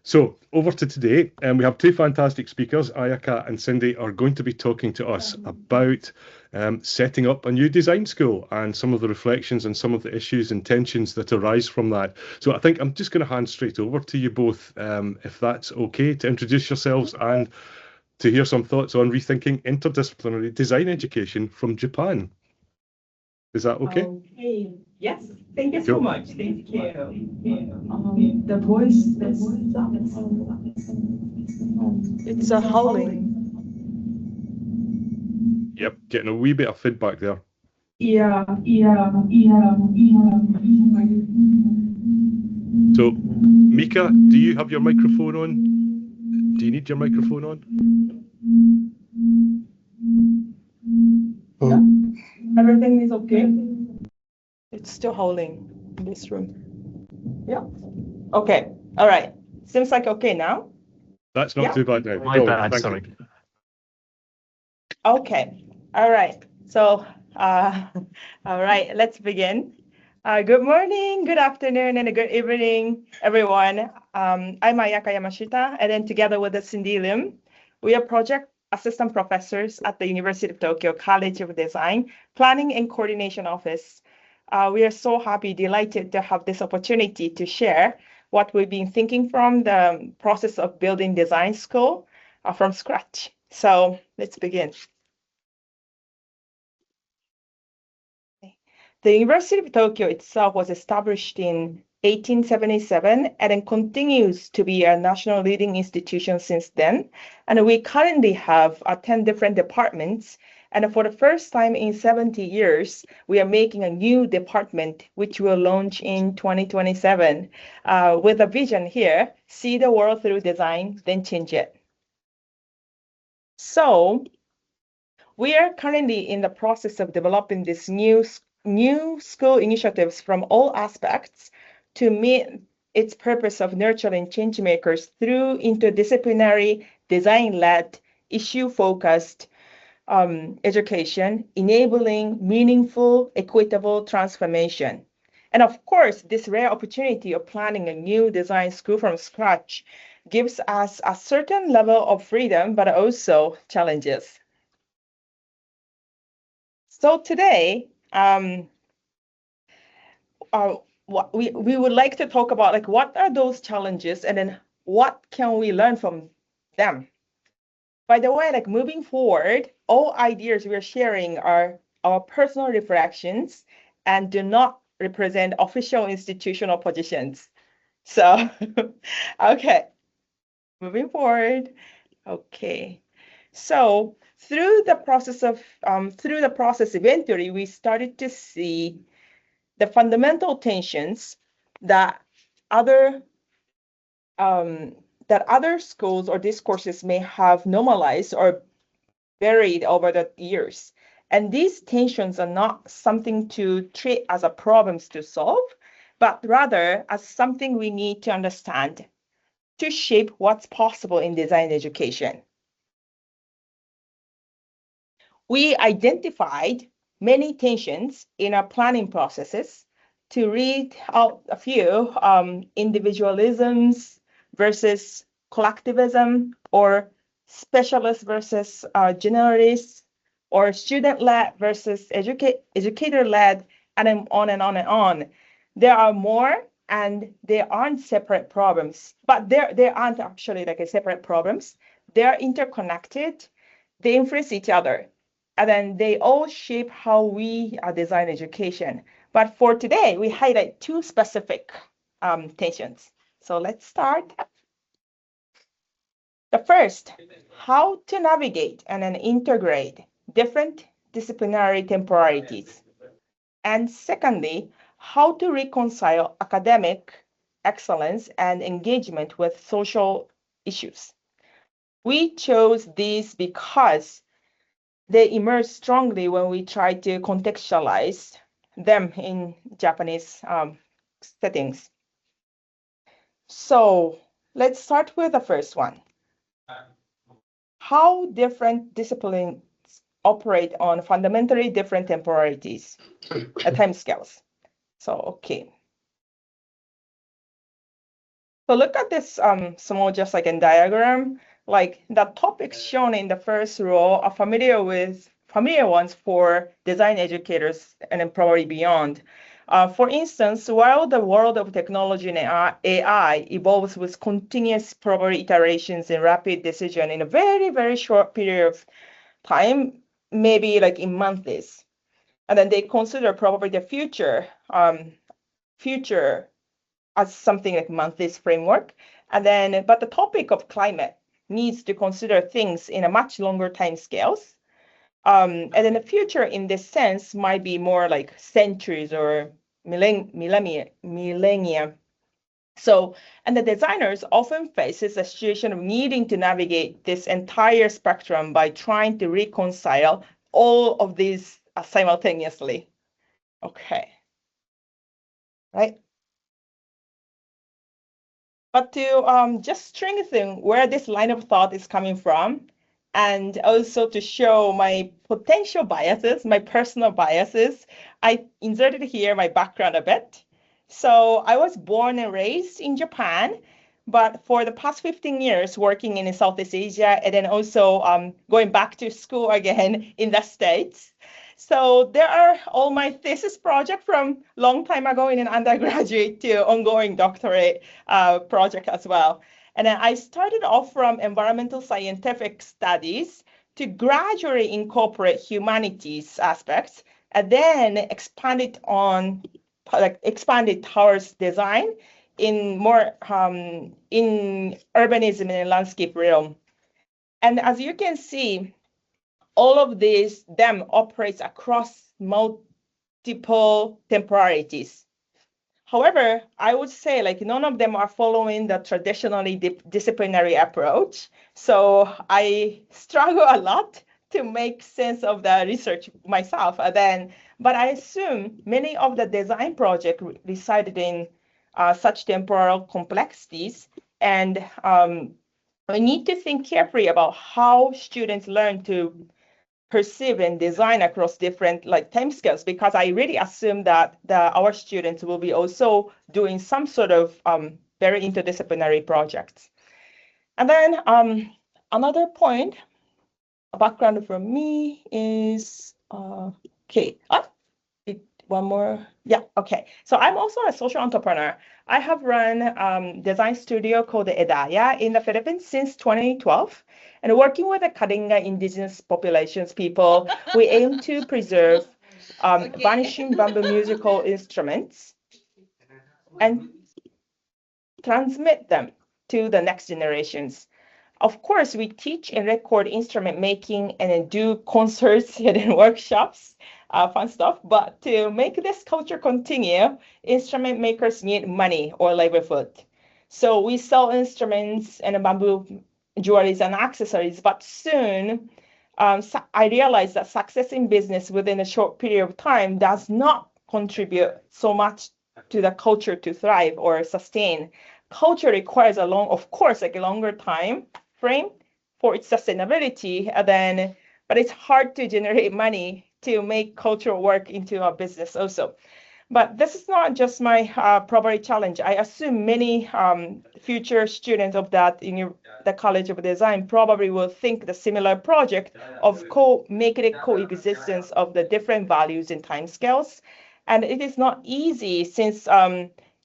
So over to today, and we have two fantastic speakers. Ayaka and Cindy are going to be talking to us about setting up a new design school and some of the reflections and some of the issues and tensions that arise from that. So I think I'm just going to hand straight over to you both, if that's okay, to introduce yourselves and to hear some thoughts on rethinking interdisciplinary design education from Japan. Is that okay? Okay. Yes. Thank you so much. Thank you. The voice. It's a howling. Yep, getting a wee bit of feedback there. Yeah. So, Mika, do you have your microphone on? Do you need your microphone on? Yeah. Everything is okay. It's still howling in this room. Yeah. Okay. All right. Seems like okay now. That's not too bad now. My bad, sorry. Okay. All right. So, all right, let's begin. Good morning, good afternoon, and a good evening, everyone. I'm Ayaka Yamashita, and then together with Cindy Lim, we are project assistant professors at the University of Tokyo College of Design, Planning and Coordination Office. We are so happy, delighted to have this opportunity to share what we've been thinking from the process of building design school from scratch. So let's begin. The University of Tokyo itself was established in 1877 and then continues to be a national leading institution since then. And we currently have 10 different departments. And for the first time in 70 years, we are making a new department, which will launch in 2027 with a vision here, see the world through design, then change it. So we are currently in the process of developing this new school initiatives from all aspects to meet its purpose of nurturing change makers through interdisciplinary, design-led, issue-focused education, enabling meaningful, equitable transformation. And of course, this rare opportunity of planning a new design school from scratch gives us a certain level of freedom, but also challenges. So today, we would like to talk about like what are those challenges and then what can we learn from them. By the way, like moving forward, all ideas we are sharing are our personal reflections and do not represent official institutional positions. So, okay, moving forward. Okay, so through the process eventually we started to see the fundamental tensions that other schools or discourses may have normalized or buried over the years. And these tensions are not something to treat as a problems to solve, but rather as something we need to understand to shape what's possible in design education. We identified many tensions in our planning processes. To read out a few, individualisms versus collectivism, or specialist versus generalist, or student-led versus educator-led, and then on and on and on. There are more, and they aren't separate problems, but they aren't actually like a separate problems. They're interconnected. They influence each other. And then they all shape how we design education. But for today, we highlight two specific tensions. So let's start. The first, how to navigate and then integrate different disciplinary temporalities. And secondly, how to reconcile academic excellence and engagement with social issues. We chose these because they emerge strongly when we try to contextualize them in Japanese settings. So let's start with the first one. How different disciplines operate on fundamentally different temporalities, timescales. So, okay. So look at this small, just like a diagram. Like the topics shown in the first row are familiar ones for design educators and then probably beyond. For instance, while the world of technology and AI evolves with continuous probably iterations and rapid decision in a very, very short period of time, maybe like in months, and then they consider probably the future as something like monthly's framework. And then, but the topic of climate needs to consider things in a much longer time scales. And then the future in this sense might be more like centuries or millennia. So, and the designers often faces a situation of needing to navigate this entire spectrum by trying to reconcile all of these simultaneously. Okay, right? But to just strengthen where this line of thought is coming from, and also to show my potential biases, my personal biases, I inserted here my background a bit. So I was born and raised in Japan, but for the past 15 years working in Southeast Asia, and then also going back to school again in the States. So there are all my thesis project from long time ago in an undergraduate to ongoing doctorate project as well. And then I started off from environmental scientific studies to gradually incorporate humanities aspects and then expanded towards design in more in urbanism and landscape realm. And as you can see, all of them operates across multiple temporalities. However, I would say like none of them are following the traditionally disciplinary approach. So I struggle a lot to make sense of the research myself. But I assume many of the design projects resided in such temporal complexities, and we need to think carefully about how students learn to perceive and design across different like timescales, because I really assume that our students will be also doing some sort of very interdisciplinary projects. And then another point, a background from me is okay. One more. Yeah, okay. So I'm also a social entrepreneur. I have run design studio called Edaya in the Philippines since 2012. And working with the Kalinga indigenous populations people, we aim to preserve vanishing bamboo musical instruments and transmit them to the next generations. Of course, we teach and record instrument making and then do concerts and workshops, fun stuff. But to make this culture continue, instrument makers need money or livelihood. So we sell instruments and bamboo jewelries and accessories. But soon, I realized that success in business within a short period of time does not contribute so much to the culture to thrive or sustain. Culture requires of course, like a longer time frame for its sustainability, but it's hard to generate money to make cultural work into a business also. But this is not just my probably challenge. I assume many future students of that in the College of Design probably will think the similar project of making it coexistence of the different values and timescales. And it is not easy since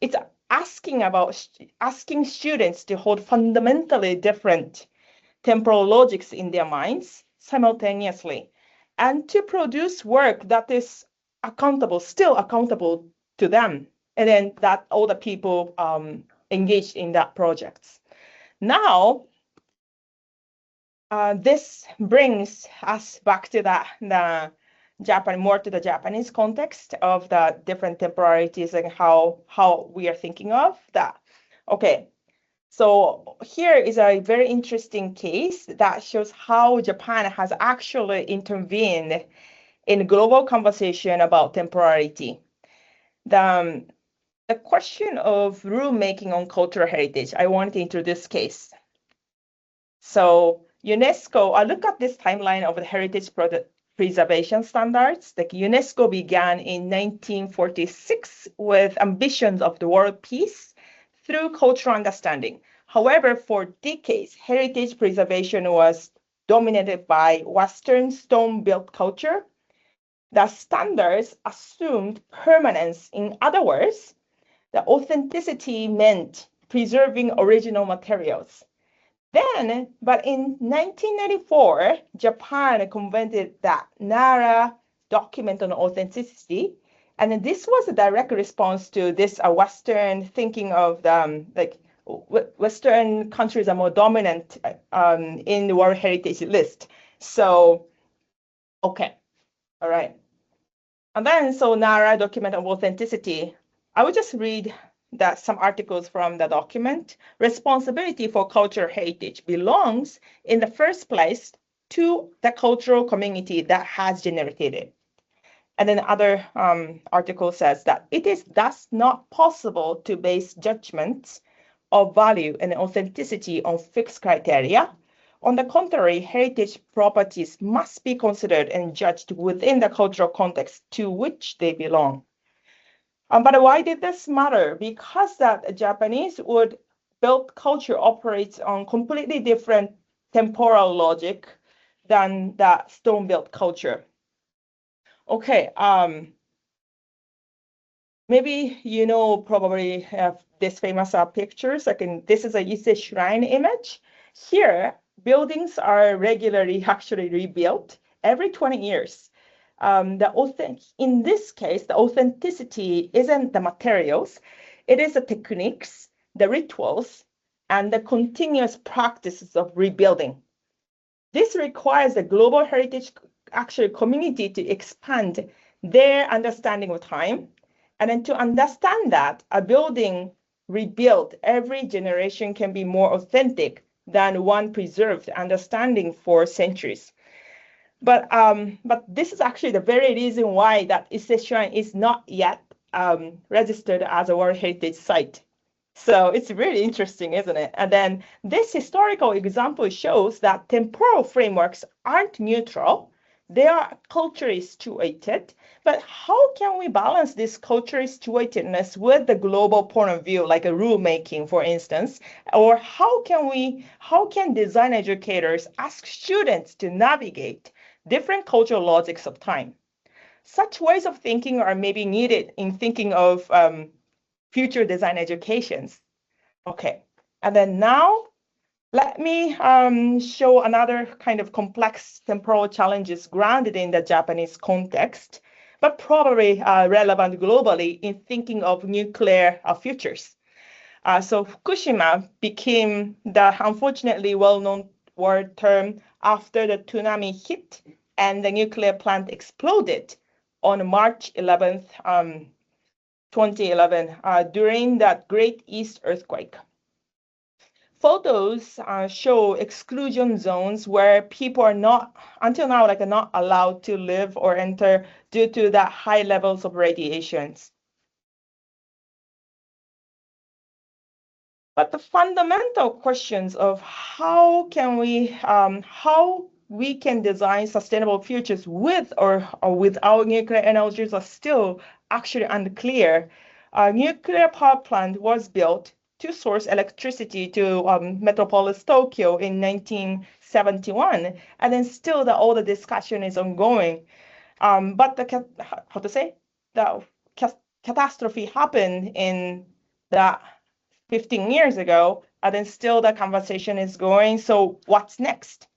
it's asking students to hold fundamentally different temporal logics in their minds simultaneously, and to produce work that is still accountable to them, and then that all the people engaged in that projects. Now, this brings us back to the Japanese context of the different temporalities and how we are thinking of that. Okay, so here is a very interesting case that shows how Japan has actually intervened in global conversation about temporality. The question of rulemaking on cultural heritage, I want to introduce case. So UNESCO, I look at this timeline of the heritage preservation standards. Like UNESCO began in 1946 with ambitions of the world peace through cultural understanding. However, for decades, heritage preservation was dominated by Western stone-built culture. The standards assumed permanence. In other words, the authenticity meant preserving original materials. But in 1994, Japan convened the NARA document on authenticity. And this was a direct response to this Western thinking of Western countries are more dominant in the World Heritage List. So, okay, all right. And then, so NARA document of authenticity, I will just read some articles from the document. Responsibility for cultural heritage belongs in the first place to the cultural community that has generated it. And then other article says that it is thus not possible to base judgments of value and authenticity on fixed criteria. On the contrary, heritage properties must be considered and judged within the cultural context to which they belong. But why did this matter? Because that Japanese would built culture operates on completely different temporal logic than the stone-built culture. Okay, maybe you know probably have this famous pictures. This is a Ise shrine image. Here, buildings are regularly actually rebuilt every 20 years. In this case, the authenticity isn't the materials, it is the techniques, the rituals, and the continuous practices of rebuilding. This requires the global heritage actually community to expand their understanding of time. And then to understand that a building rebuilt every generation can be more authentic than one preserved understanding for centuries. But this is actually the very reason why that Ise Shrine is not yet registered as a World Heritage Site. So it's really interesting, isn't it? And then this historical example shows that temporal frameworks aren't neutral. They are culturally situated. But how can we balance this culturally situatedness with the global point of view, like a rulemaking, for instance? Or how can design educators ask students to navigate different cultural logics of time? Such ways of thinking are maybe needed in thinking of future design educations. Okay, and then now let me show another kind of complex temporal challenges grounded in the Japanese context, but probably relevant globally in thinking of nuclear futures. So Fukushima became the unfortunately well-known word term after the tsunami hit and the nuclear plant exploded on March 11th, 2011, during that Great East earthquake. Photos show exclusion zones where people are not, until now, not allowed to live or enter due to the high levels of radiations. But the fundamental questions of how we can design sustainable futures with or without nuclear energies are still actually unclear. A nuclear power plant was built to source electricity to metropolis Tokyo in 1971, and then still all the discussion is ongoing. But the catastrophe happened in the 15 years ago, and then still the conversation is going. So what's next?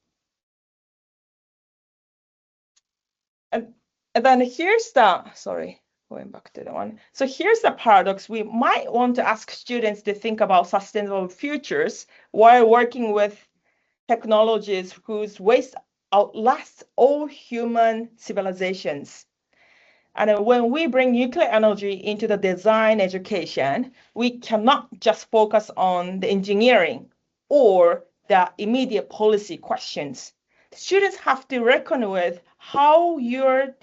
And then here's going back to the one. So here's the paradox. We might want to ask students to think about sustainable futures while working with technologies whose waste outlasts all human civilizations. And when we bring nuclear energy into the design education, we cannot just focus on the engineering or the immediate policy questions. Students have to reckon with how you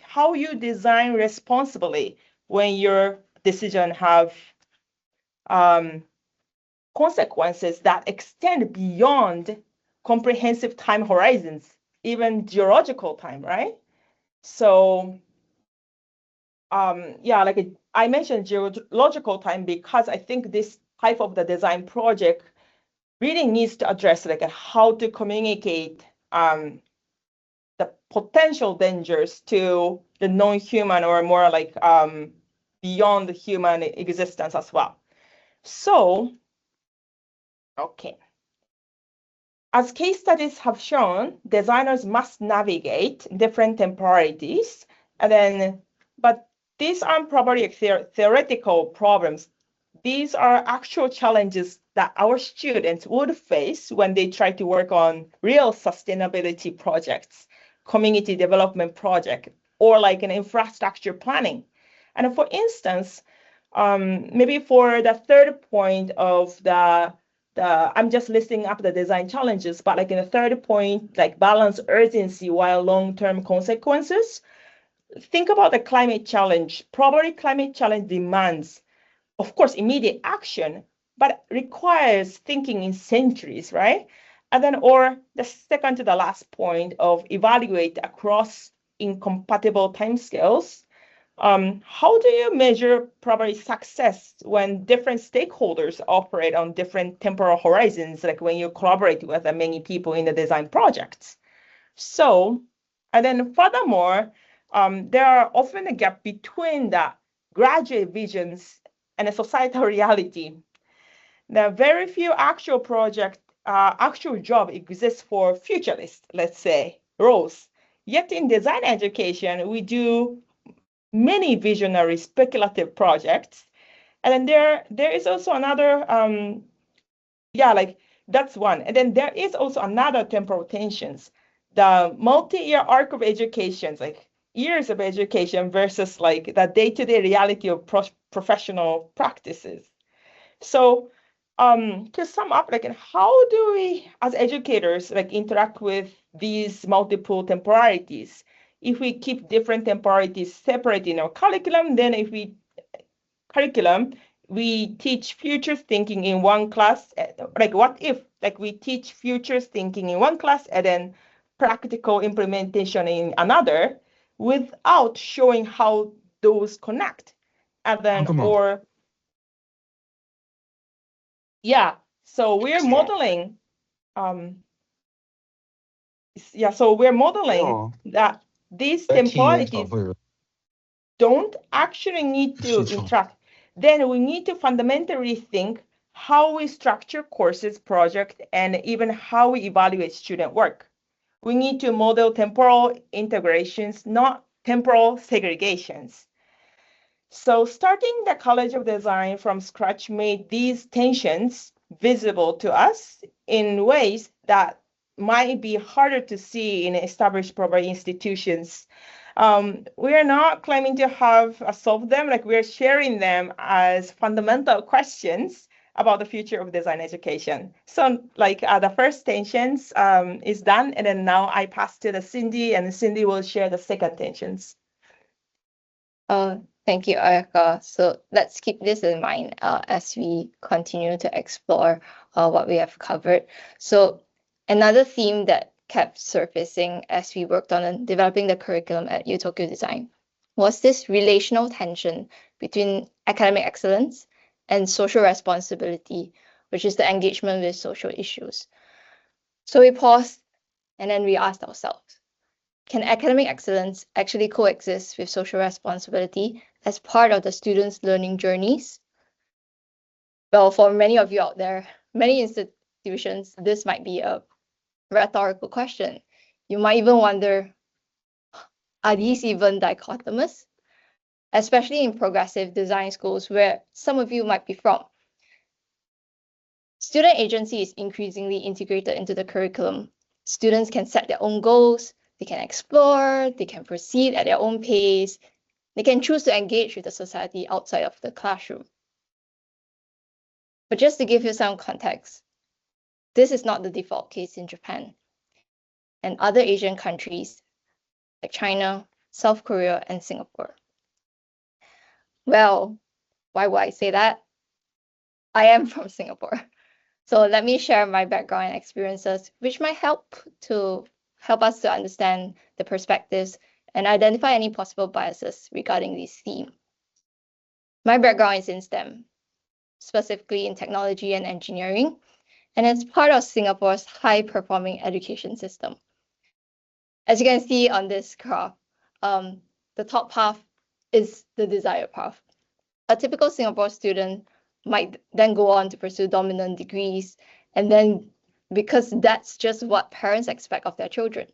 design responsibly when your decision have consequences that extend beyond comprehensive time horizons, even geological time, right? So I mentioned geological time because I think this type of the design project really needs to address like how to communicate the potential dangers to the non-human or more like beyond the human existence as well. So, okay. As case studies have shown, designers must navigate different temporalities, but these aren't probably theoretical problems. These are actual challenges that our students would face when they try to work on real sustainability projects, community development project, or like an infrastructure planning. And for instance, maybe for the third point of I'm just listing up the design challenges, but like in the third point, like balance urgency while long-term consequences, think about the climate challenge. Probably climate challenge demands, of course, immediate action, but requires thinking in centuries, right? And then, or the second to the last point of evaluate across incompatible timescales. How do you measure probably success when different stakeholders operate on different temporal horizons, like when you collaborate with many people in the design projects? So, and then furthermore, there are often a gap between the graduate visions and a societal reality. There are very few actual actual job exists for futurists, let's say, roles. Yet in design education, we do many visionary speculative projects. And then there is also another, like that's one. And then there is also another temporal tensions, the multi-year arc of education, like years of education versus like the day-to-day reality of professional practices. So to sum up, like, how do we as educators like interact with these multiple temporalities? If we keep different temporalities separate in our curriculum, then we teach futures thinking in one class. Like, what if like we teach futures thinking in one class and then practical implementation in another, without showing how those connect? And then, or yeah, so we're modeling. So we're modeling that these temporalities don't actually need to interact. Then we need to fundamentally think how we structure courses, project, and even how we evaluate student work. We need to model temporal integrations, not temporal segregations. So starting the College of Design from scratch made these tensions visible to us in ways that might be harder to see in established proper institutions. We are not claiming to have solved them, like we're sharing them as fundamental questions about the future of design education. So like the first tensions is done, and then now I pass to the Cindy, and Cindy will share the second tensions. Thank you, Ayaka. So let's keep this in mind as we continue to explore what we have covered. So another theme that kept surfacing as we worked on developing the curriculum at Utokyo Design was this relational tension between academic excellence and social responsibility, which is the engagement with social issues. So we paused and then we asked ourselves, can academic excellence actually coexist with social responsibility as part of the students' learning journeys? Well, for many of you out there, many institutions, this might be a rhetorical question. You might even wonder, are these even dichotomous? Especially in progressive design schools where some of you might be from. Student agency is increasingly integrated into the curriculum. Students can set their own goals, they can explore, they can proceed at their own pace, they can choose to engage with the society outside of the classroom. But just to give you some context, this is not the default case in Japan and other Asian countries like China, South Korea, and Singapore. Well, why would I say that? I am from Singapore. So let me share my background and experiences, which might help us to understand the perspectives and identify any possible biases regarding this theme. My background is in STEM. specifically in technology and engineering, and it's part of Singapore's high-performing education system. As you can see on this graph, the top path is the desired path. A typical Singapore student might then go on to pursue dominant degrees, and then because that's just what parents expect of their children.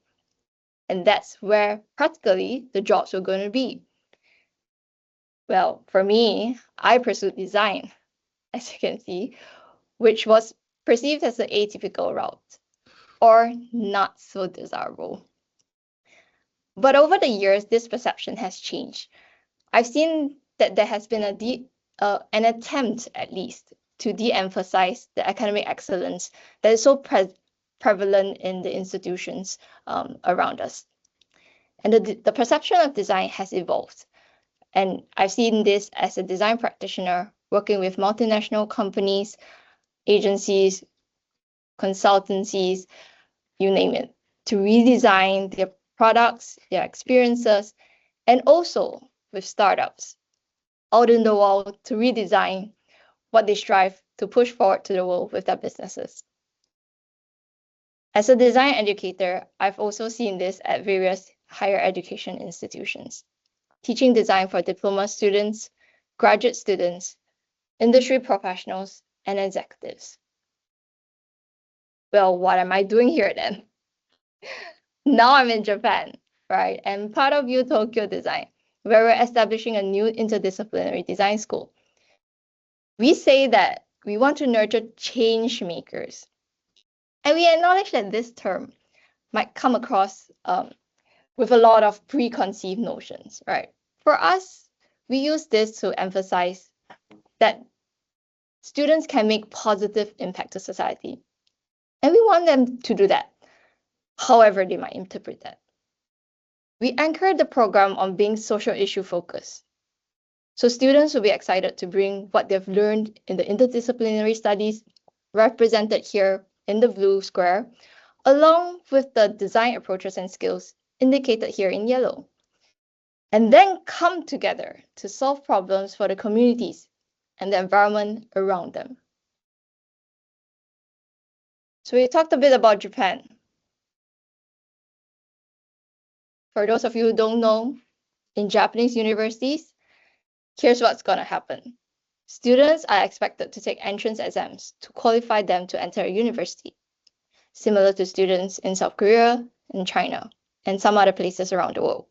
And that's where practically the jobs were going to be. Well, for me, I pursued design, as you can see, which was perceived as the atypical route, or not so desirable. But over the years, this perception has changed. I've seen that there has been an attempt, at least, to de-emphasize the academic excellence that is so prevalent in the institutions around us. And the perception of design has evolved. And I've seen this as a design practitioner working with multinational companies, agencies, consultancies, you name it, to redesign their products, their experiences, and also with startups out in the world to redesign what they strive to push forward to the world with their businesses. As a design educator, I've also seen this at various higher education institutions, teaching design for diploma students, graduate students, industry professionals, and executives. Well, what am I doing here then? Now I'm in Japan, right? And part of U Tokyo Design, where we're establishing a new interdisciplinary design school. We say that we want to nurture change makers. And we acknowledge that this term might come across with a lot of preconceived notions, right? For us, we use this to emphasize that students can make positive impact to society. And we want them to do that, however they might interpret that. We anchor the program on being social issue focused. So students will be excited to bring what they've learned in the interdisciplinary studies, represented here in the blue square, along with the design approaches and skills indicated here in yellow, and then come together to solve problems for the communities and the environment around them. So we talked a bit about Japan. For those of you who don't know, in Japanese universities, here's what's going to happen. Students are expected to take entrance exams to qualify them to enter a university, similar to students in South Korea and China and some other places around the world.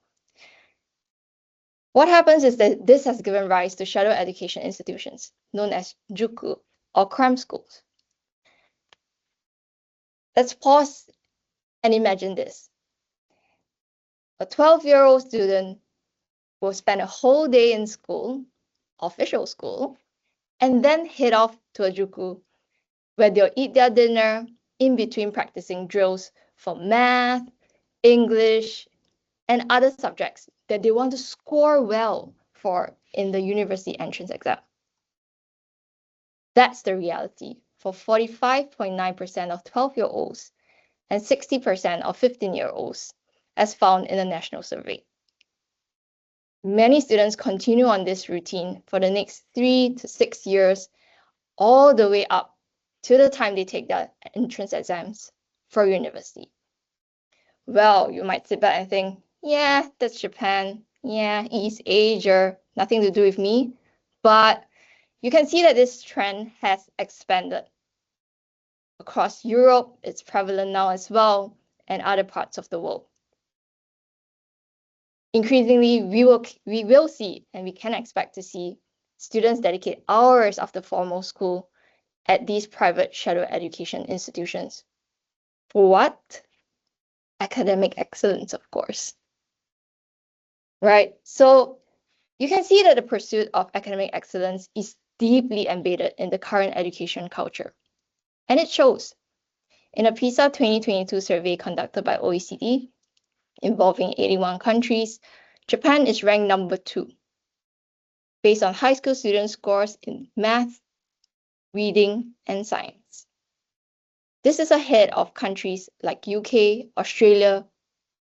What happens is that this has given rise to shadow education institutions known as juku or cram schools. Let's pause and imagine this. A 12-year-old student will spend a whole day in school, official school, and then head off to a juku where they'll eat their dinner in between practicing drills for math, English, and other subjects that they want to score well for in the university entrance exam. That's the reality for 45.9% of 12-year-olds and 60% of 15-year-olds, as found in a national survey. Many students continue on this routine for the next 3 to 6 years, all the way up to the time they take their entrance exams for university. Well, you might sit back and think, yeah, that's Japan. Yeah, East Asia, nothing to do with me. But you can see that this trend has expanded. Across Europe, it's prevalent now as well, and other parts of the world. Increasingly, we will see, and we can expect to see, students dedicate hours after formal school at these private shadow education institutions. For what? Academic excellence, of course. Right? So you can see that the pursuit of academic excellence is deeply embedded in the current education culture. And it shows. In a PISA 2022 survey conducted by OECD, involving 81 countries, Japan is ranked number 2, based on high school student scores in math, reading, and science. This is ahead of countries like UK, Australia,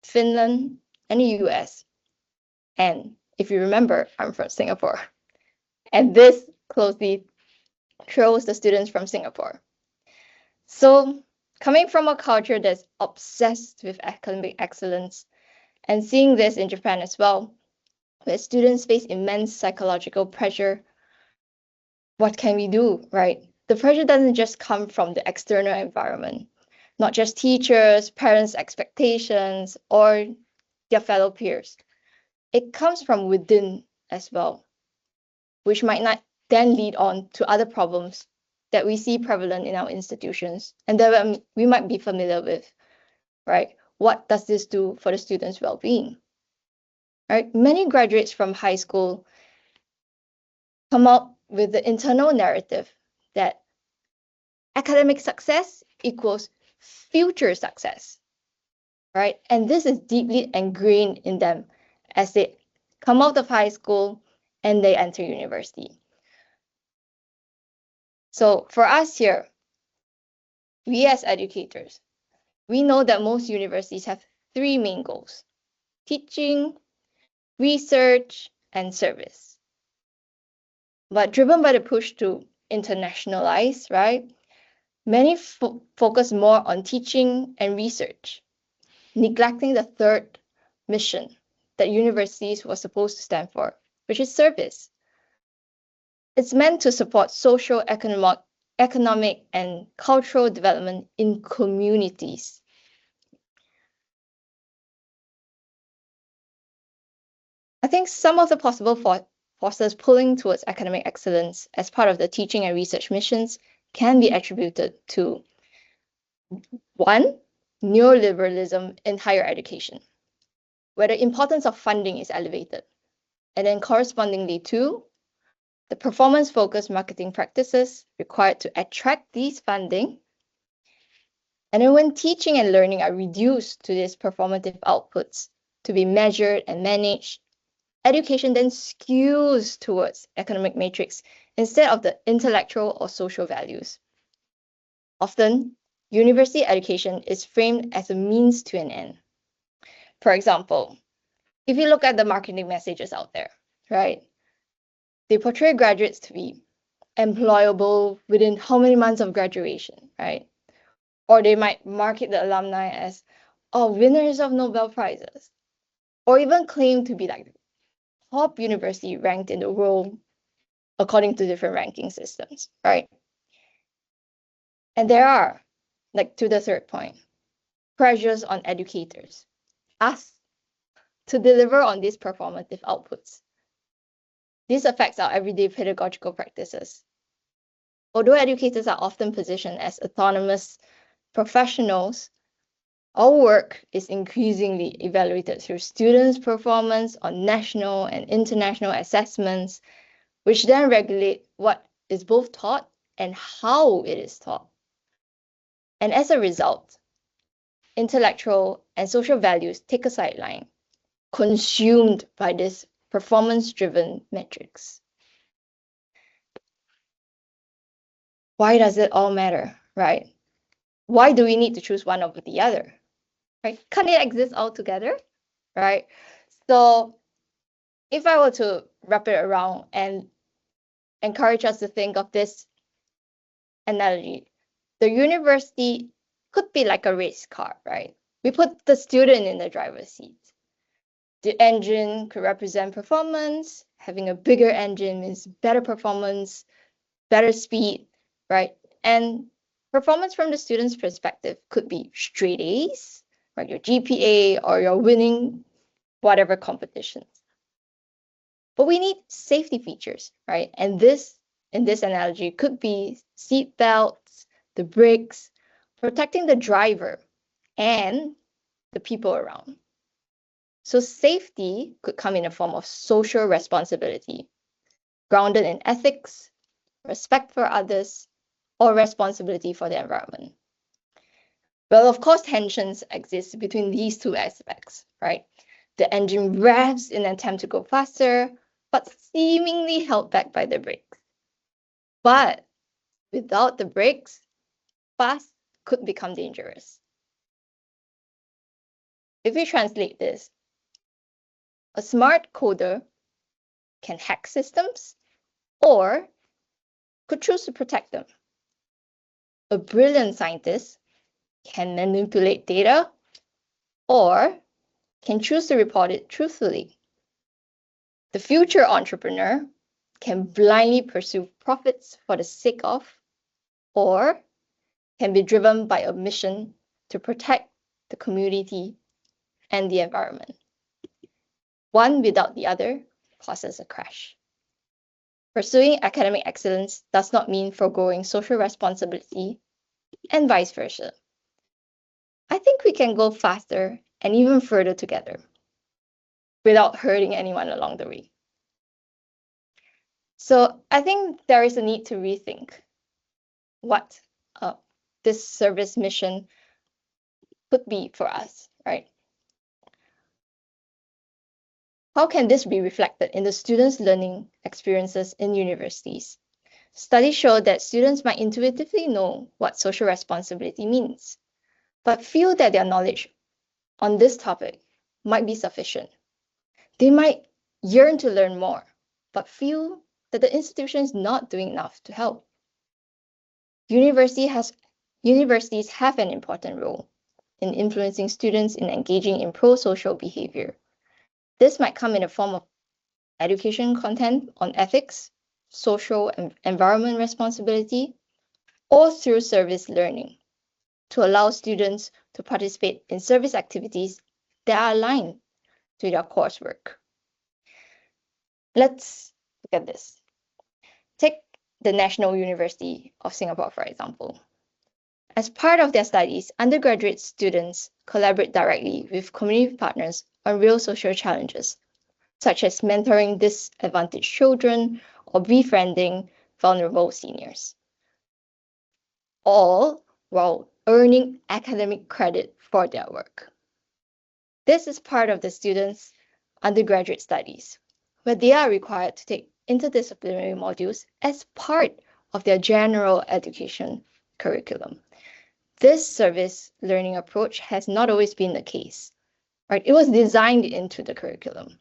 Finland, and the US. And if you remember, I'm from Singapore. And this closely chose the students from Singapore. So coming from a culture that's obsessed with academic excellence and seeing this in Japan as well, where students face immense psychological pressure, what can we do, right? The pressure doesn't just come from the external environment, not just teachers, parents' expectations, or their fellow peers. It comes from within as well, which might not then lead on to other problems that we see prevalent in our institutions and that we might be familiar with, right? What does this do for the students' well-being? Right? Many graduates from high school come up with the internal narrative that academic success equals future success, right? And this is deeply ingrained in them as they come out of high school and they enter university. So for us here, we as educators, we know that most universities have three main goals: teaching, research, and service. But driven by the push to internationalize, right? Many focus more on teaching and research, neglecting the third mission that universities were supposed to stand for, which is service. It's meant to support social, economic, and cultural development in communities. I think some of the possible forces pulling towards academic excellence as part of the teaching and research missions can be attributed to: one, neoliberalism in higher education, where the importance of funding is elevated, and then correspondingly two, the performance-focused marketing practices required to attract these funding. And then when teaching and learning are reduced to these performative outputs to be measured and managed, education then skews towards academic matrix instead of the intellectual or social values. Often, university education is framed as a means to an end. For example, if you look at the marketing messages out there, right? They portray graduates to be employable within how many months of graduation, right? Or they might market the alumni as, oh, winners of Nobel Prizes, or even claim to be like the top university ranked in the world according to different ranking systems, right? And there are, like to the third point, pressures on educators, us, to deliver on these performative outputs. This affects our everyday pedagogical practices. Although educators are often positioned as autonomous professionals, our work is increasingly evaluated through students' performance on national and international assessments, which then regulate what is both taught and how it is taught. And as a result, intellectual and social values take a sideline, consumed by this performance-driven metrics. Why does it all matter, right? Why do we need to choose one over the other, right? Can't it exist all together, right? So if I were to wrap it around and encourage us to think of this analogy, the university could be like a race car, right? We put the student in the driver's seat. The engine could represent performance. Having a bigger engine means better performance, better speed, right? And performance from the student's perspective could be straight A's, right? Your GPA, or you're winning whatever competitions. But we need safety features, right? And this, in this analogy, could be seat belts, the brakes, protecting the driver and the people around. So safety could come in a form of social responsibility, grounded in ethics, respect for others, or responsibility for the environment. Well, of course, tensions exist between these two aspects, right? The engine revs in an attempt to go faster, but seemingly held back by the brakes. But without the brakes, fast could become dangerous. If we translate this, a smart coder can hack systems, or could choose to protect them. A brilliant scientist can manipulate data or can choose to report it truthfully. The future entrepreneur can blindly pursue profits for the sake of, or can be driven by a mission to protect the community and the environment. One without the other causes a crash. Pursuing academic excellence does not mean foregoing social responsibility, and vice versa. I think we can go faster and even further together without hurting anyone along the way. So I think there is a need to rethink what this service mission could be for us, right? How can this be reflected in the students' learning experiences in universities? Studies show that students might intuitively know what social responsibility means, but feel that their knowledge on this topic might be sufficient. They might yearn to learn more, but feel that the institution is not doing enough to help. Universities have an important role in influencing students in engaging in pro-social behavior. This might come in the form of education content on ethics, social and environment responsibility, or through service learning to allow students to participate in service activities that are aligned to their coursework. Let's look at this. Take the National University of Singapore, for example. As part of their studies, undergraduate students collaborate directly with community partners on real social challenges, such as mentoring disadvantaged children or befriending vulnerable seniors, all while earning academic credit for their work. This is part of the students' undergraduate studies, where they are required to take interdisciplinary modules as part of their general education curriculum. This service learning approach has not always been the case, right? It was designed into the curriculum.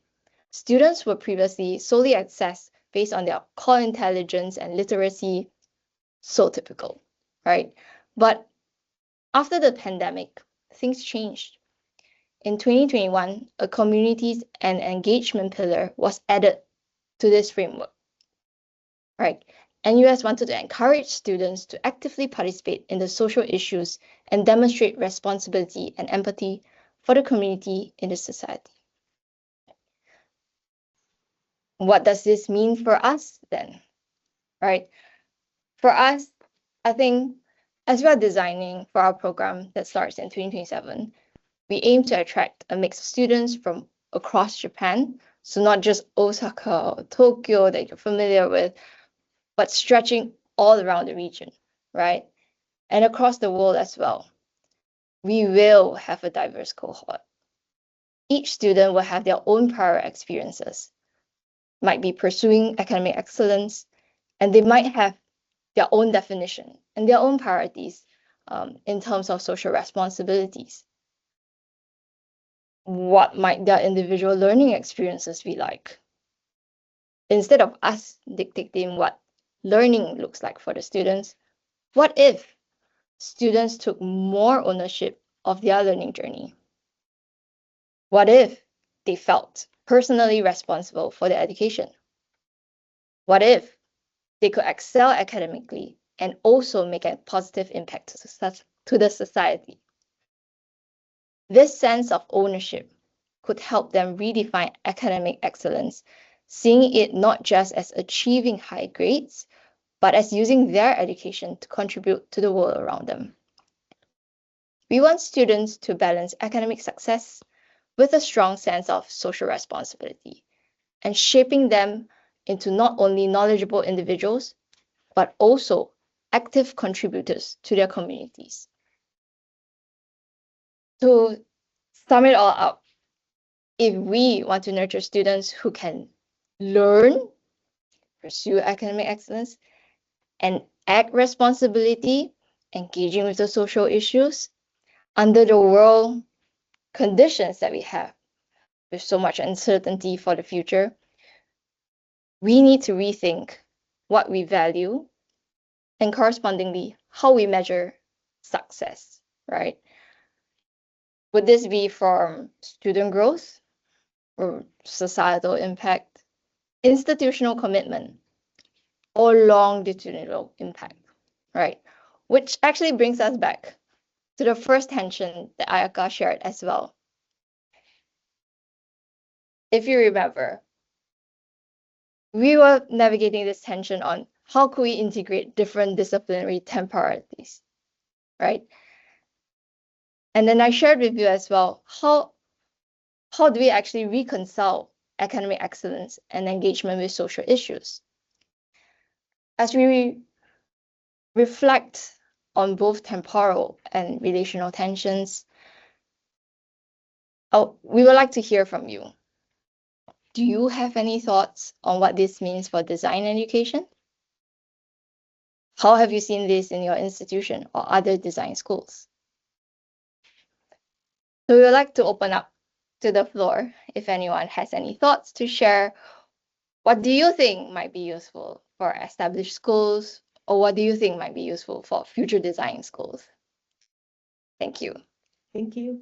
Students were previously solely assessed based on their core intelligence and literacy, so typical, right? But after the pandemic, things changed. In 2021, a communities and engagement pillar was added to this framework, right? NUS wanted to encourage students to actively participate in the social issues and demonstrate responsibility and empathy for the community in the society. What does this mean for us then, right? For us, I think as we are designing for our program that starts in 2027, we aim to attract a mix of students from across Japan. So not just Osaka or Tokyo that you're familiar with, but stretching all around the region, right? And across the world as well. We will have a diverse cohort. Each student will have their own prior experiences, might be pursuing academic excellence, and they might have their own definition and their own priorities in terms of social responsibilities. What might their individual learning experiences be like? Instead of us dictating what learning looks like for the students, what if students took more ownership of their learning journey? What if they felt personally responsible for their education? What if they could excel academically and also make a positive impact to the society? This sense of ownership could help them redefine academic excellence, seeing it not just as achieving high grades, but as using their education to contribute to the world around them. We want students to balance academic success with a strong sense of social responsibility and shaping them into not only knowledgeable individuals, but also active contributors to their communities. To sum it all up, if we want to nurture students who can learn, pursue academic excellence, and act responsibility, engaging with the social issues, under the world conditions that we have, with so much uncertainty for the future, we need to rethink what we value and correspondingly, how we measure success, right? Would this be from student growth or societal impact, institutional commitment, or longitudinal impact, right? Which actually brings us back to the first tension that Ayaka shared as well. If you remember, we were navigating this tension on how could we integrate different disciplinary temporalities, right? And then I shared with you as well, how do we actually reconcile academic excellence and engagement with social issues? As we reflect on both temporal and relational tensions, we would like to hear from you. Do you have any thoughts on what this means for design education? How have you seen this in your institution or other design schools? So we would like to open up to the floor if anyone has any thoughts to share. What do you think might be useful for established schools, or what do you think might be useful for future design schools? Thank you. Thank you.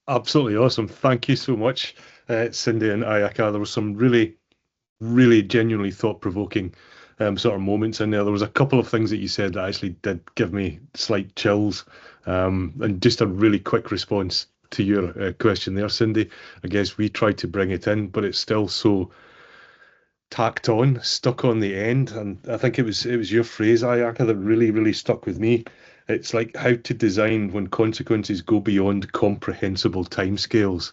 Absolutely awesome. Thank you so much, Cindy and Ayaka. There were some really, really genuinely thought-provoking sort of moments in there. There was a couple of things that you said that actually did give me slight chills. And just a really quick response to your question there, Cindy. I guess we tried to bring it in, but it's still so tacked on, stuck on the end. And I think it was your phrase, Ayaka, that really, really stuck with me. It's like how to design when consequences go beyond comprehensible timescales.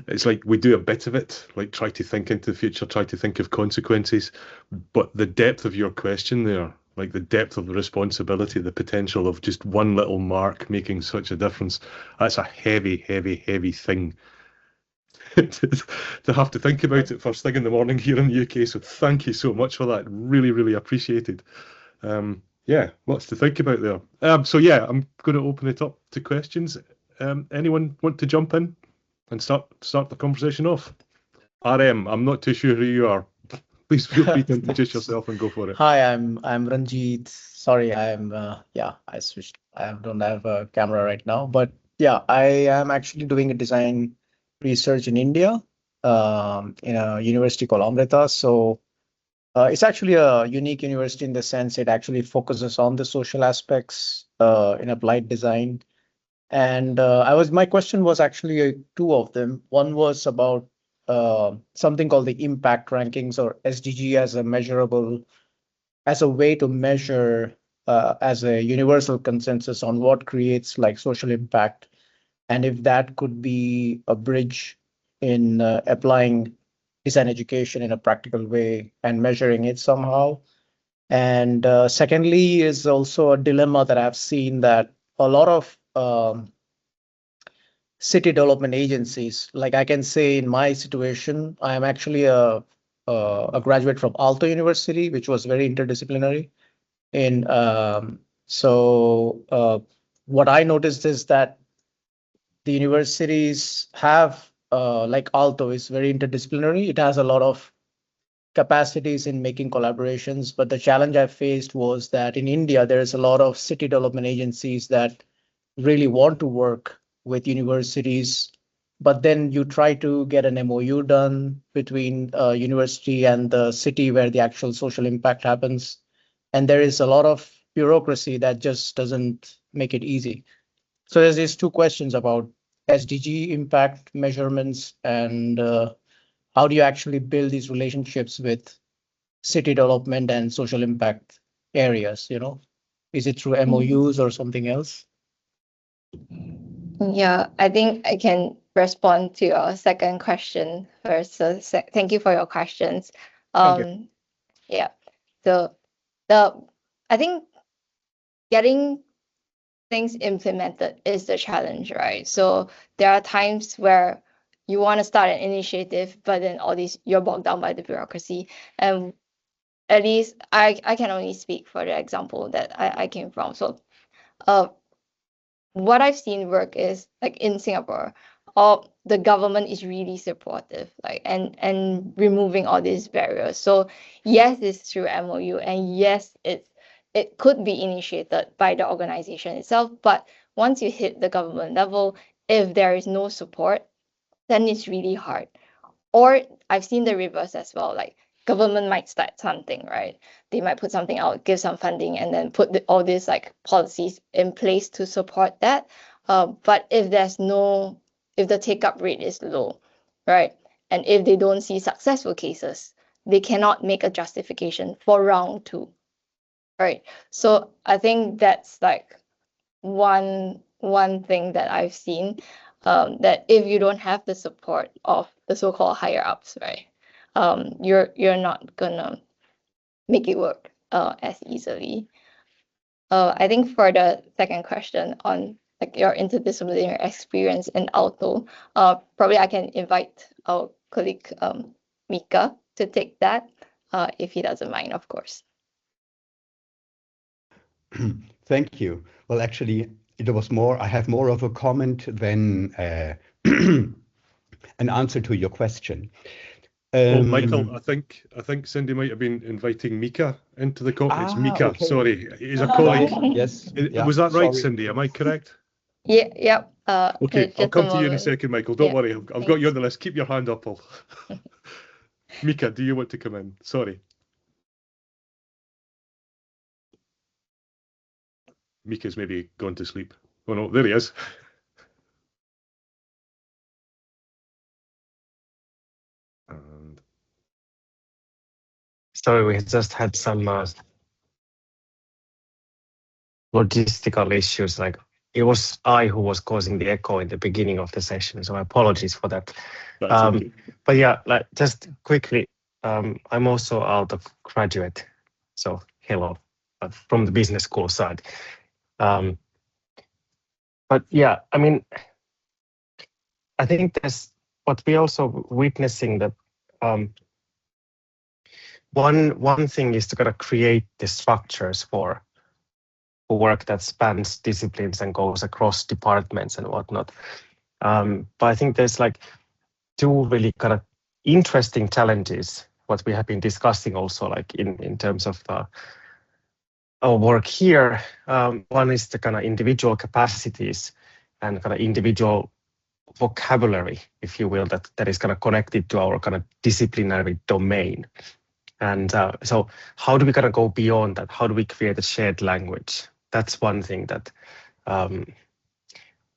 It's like we do a bit of it, like try to think into the future, try to think of consequences. But the depth of your question there, like the depth of the responsibility, the potential of just one little mark making such a difference, that's a heavy, heavy, heavy thing to have to think about it first thing in the morning here in the UK. So thank you so much for that. Really, really appreciated. Yeah, lots to think about there. So yeah, I'm going to open it up to questions. Anyone want to jump in and start the conversation off? RM, I'm not too sure who you are. Please feel free to introduce yourself and go for it. Hi, I'm Ranjit. Sorry, I switched. I don't have a camera right now, but yeah, I am actually doing a design research in India, in a university called Amrita. So it's actually a unique university in the sense it actually focuses on the social aspects in applied design. And my question was actually two of them. One was about something called the impact rankings, or SDG, as a way to measure as a universal consensus on what creates like social impact, and if that could be a bridge in applying design education in a practical way and measuring it somehow. And secondly is also a dilemma that I've seen, that a lot of city development agencies, like I can say in my situation, I am actually a graduate from Aalto University, which was very interdisciplinary. What I noticed is that the universities have, like Aalto is very interdisciplinary. It has a lot of capacities in making collaborations, but the challenge I faced was that in India, there is a lot of city development agencies that really want to work with universities, but then you try to get an MOU done between university and the city where the actual social impact happens. And there is a lot of bureaucracy that just doesn't make it easy. So there's these two questions about SDG impact measurements and how do you actually build these relationships with city development and social impact areas, Is it through MOUs or something else? Yeah, I think I can respond to your second question first. So thank you for your questions. Thank you. Yeah, so I think getting things implemented is the challenge, right? So there are times where you want to start an initiative, but then you're bogged down by the bureaucracy. And at least I can only speak for the example that I came from. So what I've seen work is like in Singapore, the government is really supportive, like and removing all these barriers. So yes, it's through MOU, and yes, it's it could be initiated by the organization itself, but once you hit the government level, if there is no support, then it's really hard. Or I've seen the reverse as well, like government might start something, right? They might put something out, give some funding, and then put all these like policies in place to support that. But if the take-up rate is low, right? And if they don't see successful cases, they cannot make a justification for round 2, right? So I think that's like one thing that I've seen, that if you don't have the support of the so-called higher ups, right, you're not gonna make it work as easily. I think for the second question on like your interdisciplinary experience in Alto, probably I can invite our colleague Mika to take that, if he doesn't mind, of course. Thank you. Well, actually, I have more of a comment than an answer to your question. Michael, I think Cindy might have been inviting Mika into the call. It's Mika, okay. sorry. He's a colleague. Yes. Was that right, sorry. Cindy? Am I correct? Yeah, yep. Okay, I'll come to you in a second, Michael. Don't Yeah, worry. I've got you on the list. Keep your hand up. Mika, do you want to come in? Sorry. Mika's maybe gone to sleep. Oh no, there he is. And Sorry, we just had some logistical issues. Like it was I who was causing the echo in the beginning of the session, so apologies for that. that's okay. But yeah, like just quickly, I'm also Aalto graduate, so hello, from the business school side. But yeah, I mean, I think there's what we also witnessing that one thing is to kind of create the structures for work that spans disciplines and goes across departments and whatnot. But I think there's like 2 really kind of interesting challenges, what we have been discussing also, like in terms of our work here. One is the kind of individual capacities and kind of individual vocabulary, if you will, that is kind of connected to our kind of disciplinary domain. And so how do we kind of go beyond that? How do we create a shared language? That's one thing that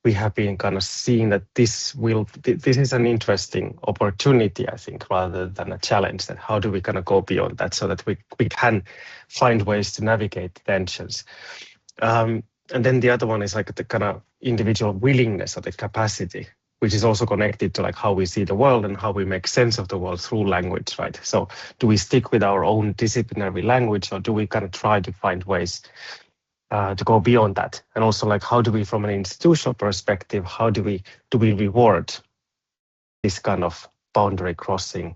we have been kind of seeing, that this is an interesting opportunity, I think, rather than a challenge. That how do we kind of go beyond that so that we can find ways to navigate tensions. And then the other one is like the kind of individual willingness or the capacity, which is also connected to like how we see the world and how we make sense of the world through language, right? So do we stick with our own disciplinary language, or do we kind of try to find ways to go beyond that? And also like how do we, from an institutional perspective, how do we reward this kind of boundary crossing